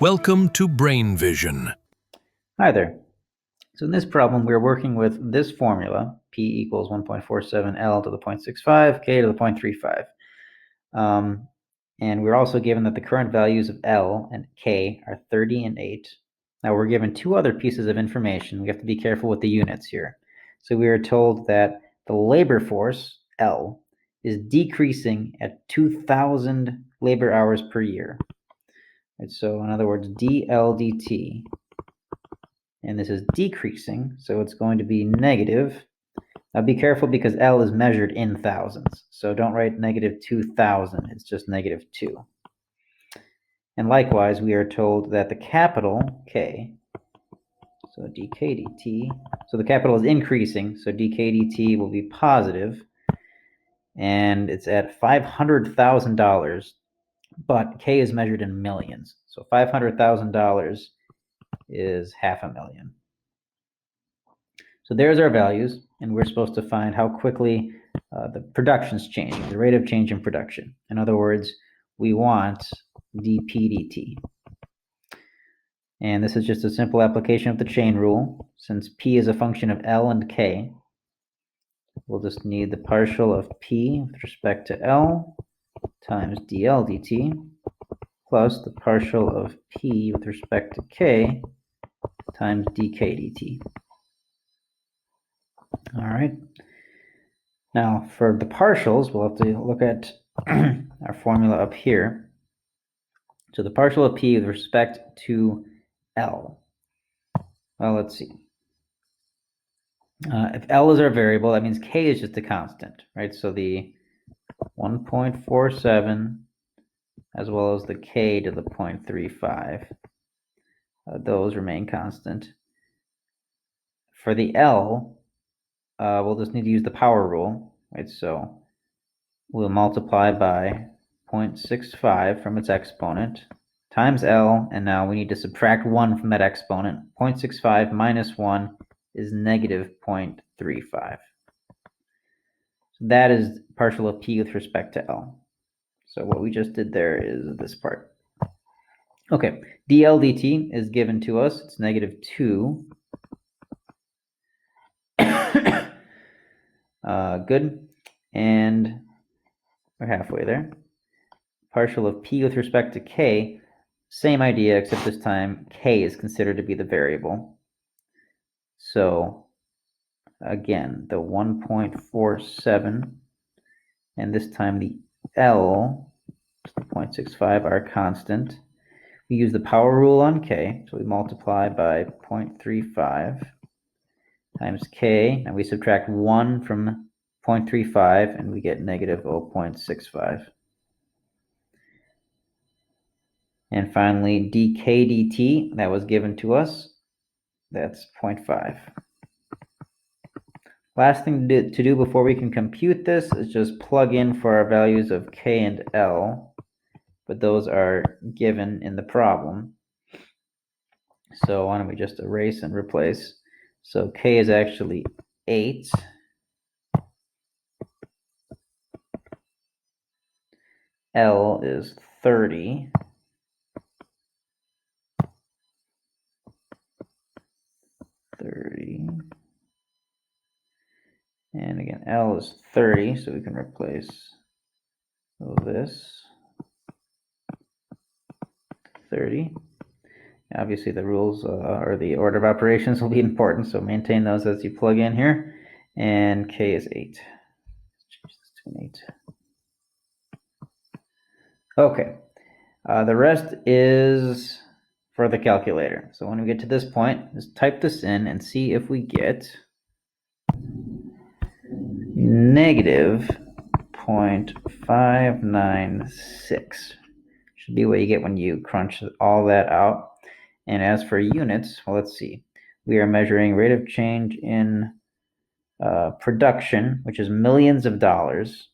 Welcome to Brain Vision. Hi there. So in this problem, we're working with this formula, P equals 1.47 L to the 0.65, K to the 0.35. And we're also given that the current values of L and K are 30 and 8. Now we're given two other pieces of information. We have to be careful with the units here. So we are told that the labor force, L, is decreasing at 2,000 labor hours per year. Right, so in other words, dL dt, and this is decreasing, so it's going to be negative. Now be careful because L is measured in thousands, so don't write negative 2,000, it's just negative 2. And likewise, we are told that the capital K, so dk dt, so the capital is increasing, so dk dt will be positive, and it's at $500,000, but K is measured in millions, so $500,000 is $500,000. So there's our values, and we're supposed to find how quickly the production's changing, the rate of change in production. In other words, we want dp dt. And this is just a simple application of the chain rule. Since p is a function of L and K, we'll just need the partial of p with respect to L times dL dt plus the partial of p with respect to K times dk dt. All right. Now, for the partials, we'll have to look at our formula up here. So the partial of p with respect to L. Well, let's see. If L is our variable, that means K is just a constant, right? So the 1.47 as well as the K to the 0.35, those remain constant. For the L, we'll just need to use the power rule, right? So we'll multiply by 0.65 from its exponent times L, and now we need to subtract 1 from that exponent. 0.65 minus 1 is negative 0.35. So that is partial of p with respect to L. So what we just did there is this part. Okay, dL dt is given to us. It's negative 2. Good. And we're halfway there. Partial of p with respect to K, same idea, except this time K is considered to be the variable. So again, the 1.47, and this time the L, the 0.65, are constant. We use the power rule on K, so we multiply by 0.35 times K, and we subtract 1 from 0.35, and we get negative 0.65. And finally, dk dt, that was given to us, that's 0.5. Last thing to do before we can compute this is just plug in for our values of K and L, but those are given in the problem. So why don't we just erase and replace? So K is actually 8. L is 30. And again, L is 30, so we can replace this 30. Obviously, the rules or the order of operations will be important, so maintain those as you plug in here. And K is 8. Let's change this to an 8. Okay, the rest is for the calculator. So when we get to this point, just type this in and see if we get negative 0.596. Should be what you get when you crunch all that out. And as for units, well, let's see. We are measuring rate of change in production, which is millions of dollars.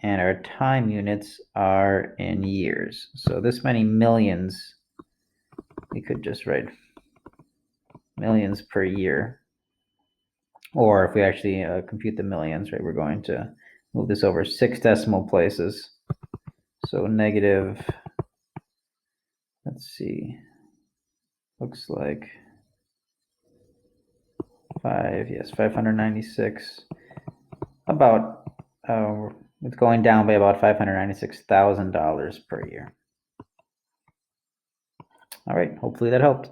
And our time units are in years. So this many millions, we could just write millions per year. Or if we actually compute the millions, right, we're going to move this over 6 decimal places. So negative, let's let's see, looks like 596, about, it's going down by about $596,000 per year. All right, hopefully that helped.